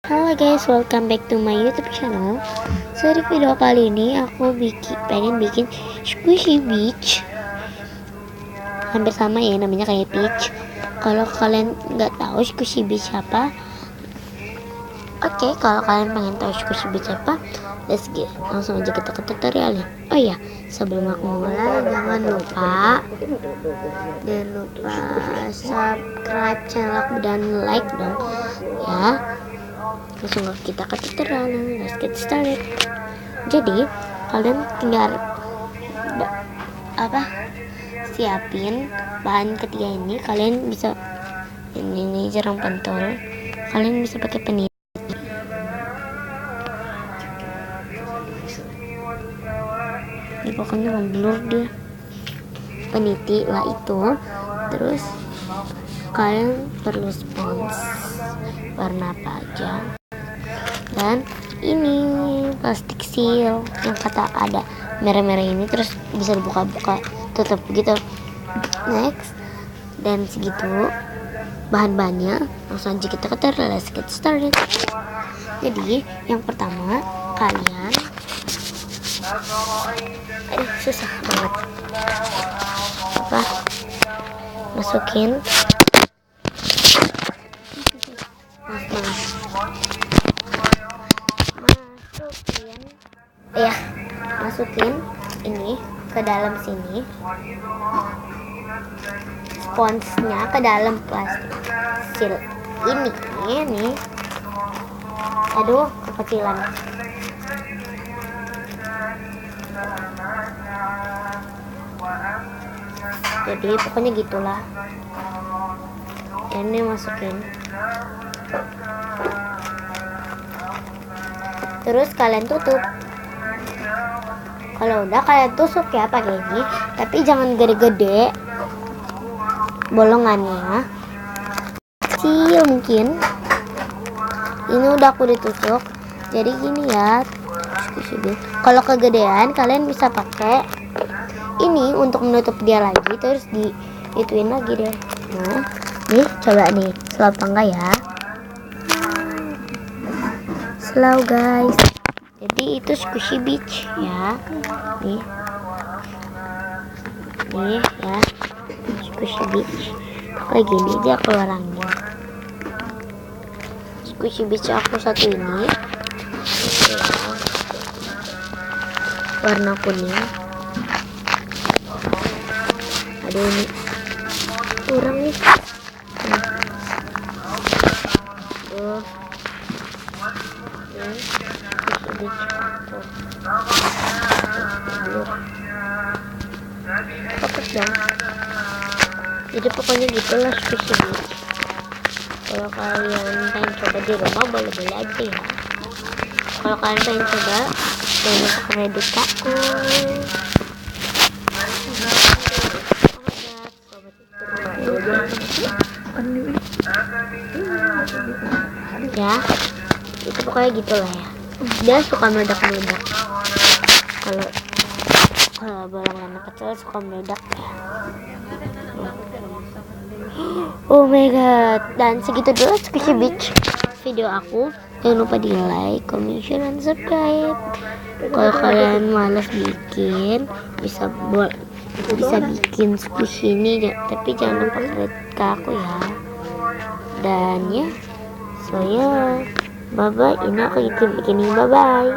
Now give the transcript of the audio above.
Halo guys, welcome back to my YouTube channel. So di video kali ini aku pengen bikin squishy beach. Hampir sama ya, namanya kayak peach. Kalau kalian nggak tahu squishy beach apa, kalau kalian pengen tahu squishy beach apa, let's get langsung aja kita ke tutorialnya. Oh iya, sebelum aku mulai jangan lupa subscribe channel aku dan like dong ya. Langsung kita ke tutorialnya, let's get started. Jadi kalian tinggal siapin bahan ketiga ini. Kalian bisa ini jarang pentol, kalian bisa pakai peniti. Ini pokoknya ngeblur dia, peniti lah itu. Terus kalian perlu spons warna apa aja, dan ini plastik seal yang kata ada merah-merah ini, terus bisa dibuka-buka tutup gitu. Next, dan segitu bahan-bahannya, langsung aja kita ke tutorial, let's get started. Jadi yang pertama kalian susah banget masukin masukin ini ke dalam sini, sponsnya ke dalam plastik seal ini. Aduh, kekecilan. Jadi pokoknya gitulah. Ini masukin, terus kalian tutup. Kalau udah kalian tusuk ya pakai ini, tapi jangan gede-gede bolongannya, kecil mungkin. Ini udah aku ditusuk, jadi gini ya. Kalau kegedean kalian bisa pakai ini untuk menutup dia lagi, terus ituin lagi deh. Nah, nih coba nih, slow apa enggak ya? Slow guys. Jadi itu squishy beach ya. Nih ya, squishy beach. Kayak gini aja keluarannya. Squishy beach aku satu ini warna kuning. Ada ini kurang nih. Fokus dong. Jadi pokoknya gitulah squishy beach. Kalau kalian pengen coba di rumah, boleh-boleh aja ya. Kalau kalian pengen coba, jangan lupa kredit aku ya. Itu pokoknya gitulah ya, dia suka meledak-meledak. Kalau bolongan kecil suka meledak ya. Oh my god. Dan segitu dulu squishy beach video aku. Jangan lupa di like, comment, share, dan subscribe. Kalau kalian malas bikin, bisa bikin squishy ini, tapi jangan lupa kredit ke aku ya. Dan ya, bye bye. Ini aku bikin bye bye.